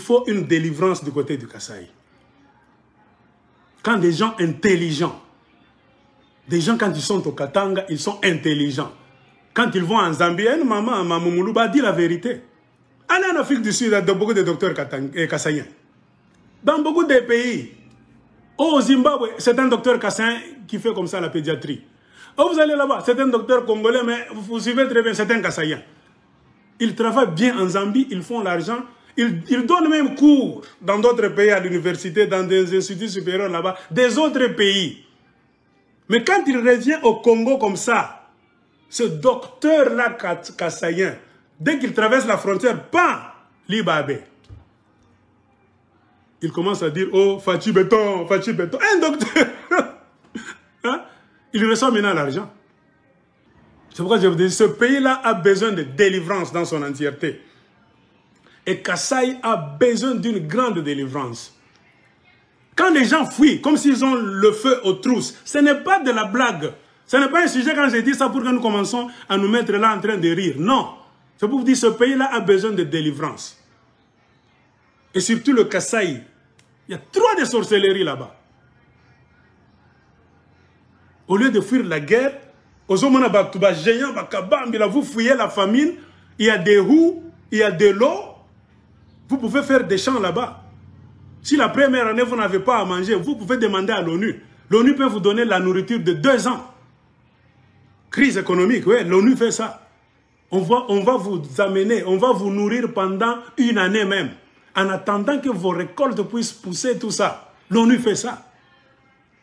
faut une délivrance du côté du Kasaï. Quand des gens intelligents, des gens quand ils sont au Katanga, ils sont intelligents. Quand ils vont en Zambie, maman Moulouba dit la vérité. Allez en Afrique du Sud, il y a beaucoup de docteurs kassaïens. Dans beaucoup de pays, au Zimbabwe, c'est un docteur kassaïen qui fait comme ça la pédiatrie. Oh, vous allez là-bas, c'est un docteur congolais, mais vous suivez très bien, c'est un kassaïen. Ils travaillent bien en Zambie, ils font l'argent. Ils donnent même cours dans d'autres pays, à l'université, dans des instituts supérieurs là-bas, des autres pays. Mais quand il revient au Congo comme ça, ce docteur-là kassaïen, dès qu'il traverse la frontière, bam, Libabé. Il commence à dire, oh, Fachi Béton, un docteur. Hein? Il reçoit maintenant l'argent. C'est pourquoi je vous dis, ce pays-là a besoin de délivrance dans son entièreté. Et Kasaï a besoin d'une grande délivrance. Quand les gens fuient, comme s'ils ont le feu aux trousses, ce n'est pas de la blague. Ce n'est pas un sujet quand j'ai dit ça pour que nous commençons à nous mettre là en train de rire. Non. C'est pour vous dire, ce pays-là a besoin de délivrance. Et surtout le Kasaï. Il y a trop de sorcellerie là-bas. Au lieu de fuir la guerre, vous fouillez la famine, il y a des roues, il y a de l'eau. Vous pouvez faire des champs là-bas. Si la première année, vous n'avez pas à manger, vous pouvez demander à l'ONU. L'ONU peut vous donner la nourriture de 2 ans. Crise économique, oui, l'ONU fait ça. On va vous amener, on va vous nourrir pendant 1 année même. En attendant que vos récoltes puissent pousser, tout ça. L'ONU fait ça.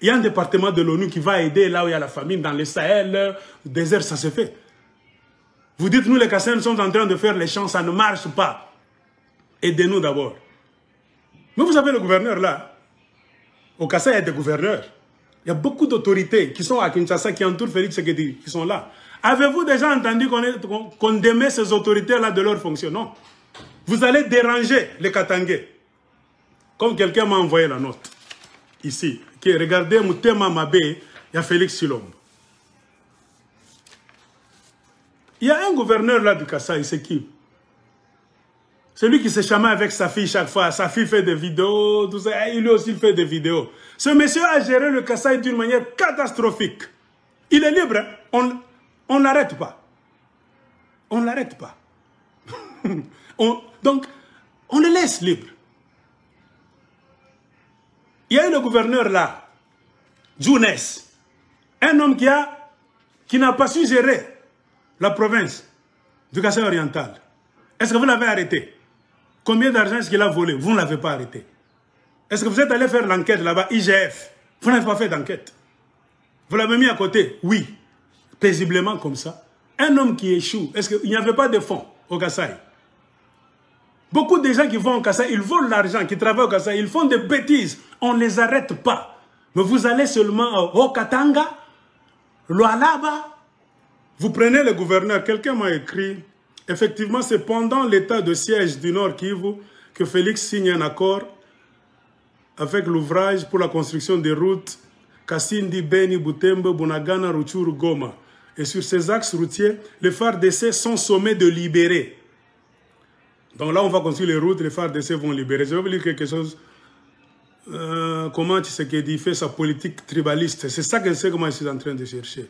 Il y a un département de l'ONU qui va aider là où il y a la famine, dans le Sahel, le désert, ça se fait. Vous dites, nous les Kassaïens sommes en train de faire les champs, ça ne marche pas. Aidez-nous d'abord. Mais vous avez le gouverneur là. Au Kasaï, il y a des gouverneurs. Il y a beaucoup d'autorités qui sont à Kinshasa, qui entourent Félix Tshisekedi, qui sont là. Avez-vous déjà entendu qu'on démet ces autorités-là de leur fonction? Non. Vous allez déranger les Katangais. Comme quelqu'un m'a envoyé la note. Ici. Qui regardez, Moutema Mabé, il y a Félix Silombo. Il y a un gouverneur là du Kasaï, c'est qui? Celui qui se chamaille avec sa fille chaque fois. Sa fille fait des vidéos, tout ça. Et lui aussi, il fait des vidéos. Ce monsieur a géré le Kasaï d'une manière catastrophique. Il est libre. On ne l'arrête pas. On ne l'arrête pas. Donc, on le laisse libre. Il y a eu le gouverneur là, Younes. Un homme qui n'a pas su gérer la province du Kasaï oriental. Est-ce que vous l'avez arrêté? Combien d'argent est-ce qu'il a volé? Vous ne l'avez pas arrêté. Est-ce que vous êtes allé faire l'enquête là-bas, IGF? Vous n'avez pas fait d'enquête. Vous l'avez mis à côté? Oui. Paisiblement comme ça. Un homme qui échoue, est-ce qu'il n'y avait pas de fonds au Kasaï? Beaucoup de gens qui vont au Kasaï, ils volent l'argent, qui travaillent au Kasaï, ils font des bêtises. On ne les arrête pas. Mais vous allez seulement au Katanga, Lualaba. Vous prenez le gouverneur, quelqu'un m'a écrit... Effectivement, c'est pendant l'état de siège du Nord Kivu que Félix signe un accord avec l'ouvrage pour la construction des routes Kasindi, Beni, Butembo, Bunagana, Rutshuru, Goma. Et sur ces axes routiers, les FARDC sont sommés de libérer. Donc là, on va construire les routes, les FARDC vont libérer. Je vais vous dire quelque chose. Comment Tshisekedi fait sa politique tribaliste. C'est ça que c'est comment je suis en train de chercher.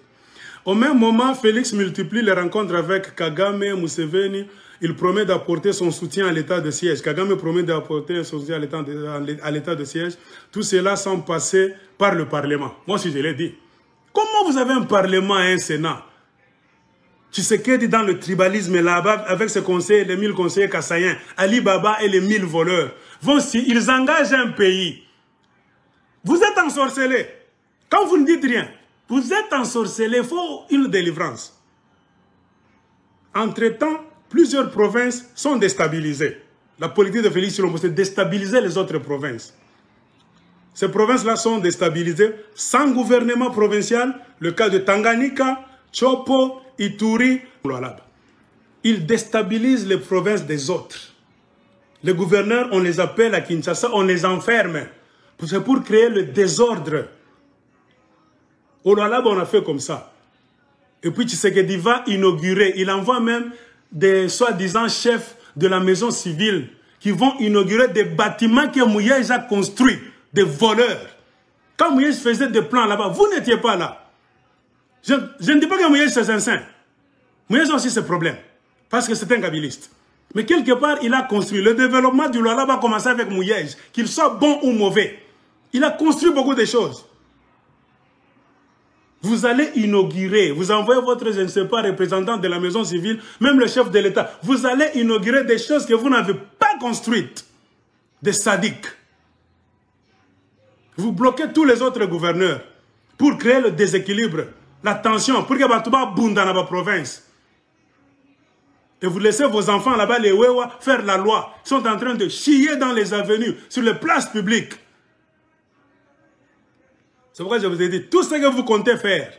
Au même moment, Félix multiplie les rencontres avec Kagame, Museveni. Il promet d'apporter son soutien à l'état de siège. Kagame promet d'apporter son soutien à l'état de siège. Tout cela sans passer par le Parlement. Moi aussi, je l'ai dit. Comment vous avez un Parlement et un Sénat? Tshisekedi dans le tribalisme là-bas, avec ses conseillers, les 1000 conseillers kassaïens, Ali Baba et les 1000 voleurs. Ils engagent un pays. Vous êtes ensorcelés. Quand vous ne dites rien, vous êtes ensorcelés, il faut une délivrance. Entre-temps, plusieurs provinces sont déstabilisées. La politique de Félix Silombo, c'est déstabiliser les autres provinces. Ces provinces-là sont déstabilisées sans gouvernement provincial. Le cas de Tanganyika, Chopo, Ituri, Lualaba. Ils déstabilisent les provinces des autres. Les gouverneurs, on les appelle à Kinshasa, on les enferme. C'est pour créer le désordre. Au Lualaba, on a fait comme ça. Et puis Tshisekedi va inaugurer. Il envoie même des soi-disant chefs de la maison civile qui vont inaugurer des bâtiments que Mouyej a construits, des voleurs. Quand Mouyej faisait des plans là-bas, vous n'étiez pas là. Je ne dis pas que Mouyej c'est un saint. Mouyej a aussi ses problèmes, parce que c'est un kabiliste. Mais quelque part, il a construit. Le développement du Lualaba va commencer avec Mouyej, qu'il soit bon ou mauvais. Il a construit beaucoup de choses. Vous allez inaugurer, vous envoyez votre, je ne sais pas, représentant de la maison civile, même le chef de l'État. Vous allez inaugurer des choses que vous n'avez pas construites. Des sadiques. Vous bloquez tous les autres gouverneurs pour créer le déséquilibre, la tension, pour que Batouba boum dans la province. Et vous laissez vos enfants là-bas, les Wewa, faire la loi. Ils sont en train de chier dans les avenues, sur les places publiques. C'est pourquoi je vous ai dit, tout ce que vous comptez faire,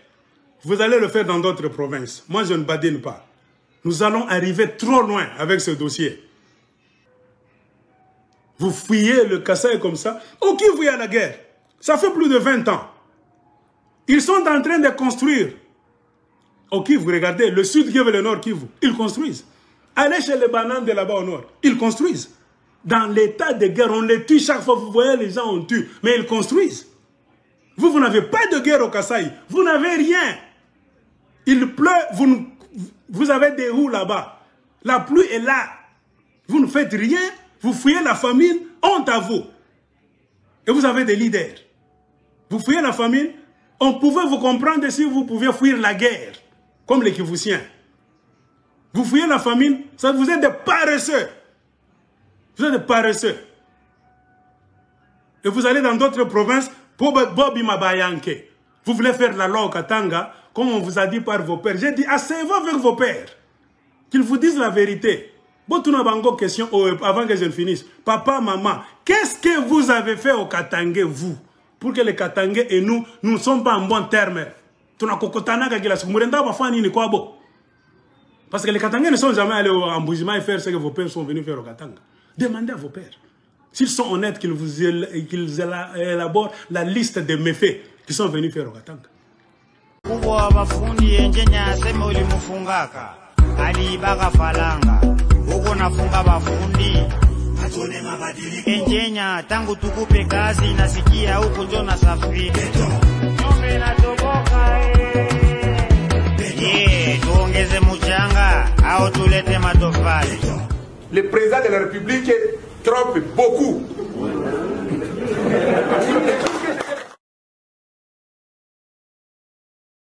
vous allez le faire dans d'autres provinces. Moi, je ne badine pas. Nous allons arriver trop loin avec ce dossier. Vous fouillez le Kasaï comme ça. Oh, qui vous y a la guerre? Ça fait plus de 20 ans. Ils sont en train de construire. Au Kivu, regardez, le sud Kivu et le nord Kivu, ils construisent. Allez chez les bananes de là-bas au nord, ils construisent. Dans l'état de guerre, on les tue chaque fois, vous voyez, les gens on tue, mais ils construisent. Vous n'avez pas de guerre au Kasaï, vous n'avez rien. Il pleut, vous avez des roues là-bas. La pluie est là. Vous ne faites rien, vous fouillez la famine, honte à vous. Et vous avez des leaders. Vous fouillez la famine, on pouvait vous comprendre si vous pouviez fuir la guerre, comme les Kivusiens. Vous fouillez la famine, ça vous êtes des paresseux. Vous êtes des paresseux. Et vous allez dans d'autres provinces, Bobi Mabayanke. Vous voulez faire la loi au Katanga, comme on vous a dit par vos pères. J'ai dit, asseyez-vous avec vos pères. Qu'ils vous disent la vérité. Botuna Bango, question avant que je ne finisse. Papa, maman, qu'est-ce que vous avez fait au Katanga, vous? Pour que les Katangais et nous ne sommes pas en bon terme. Parce que les Katangais ne sont jamais allés en Boujima et faire ce que vos pères sont venus faire au Katanga. Demandez à vos pères. S'ils sont honnêtes, qu'ils élaborent la liste des méfaits qu'ils sont venus faire au Katanga. Enjenya tangu tukupe kazi nasikia huko ndio nasafiri. Ng'ombe natoboka tuongeze mchanga au tulete matofali. Le président de la République trompe beaucoup.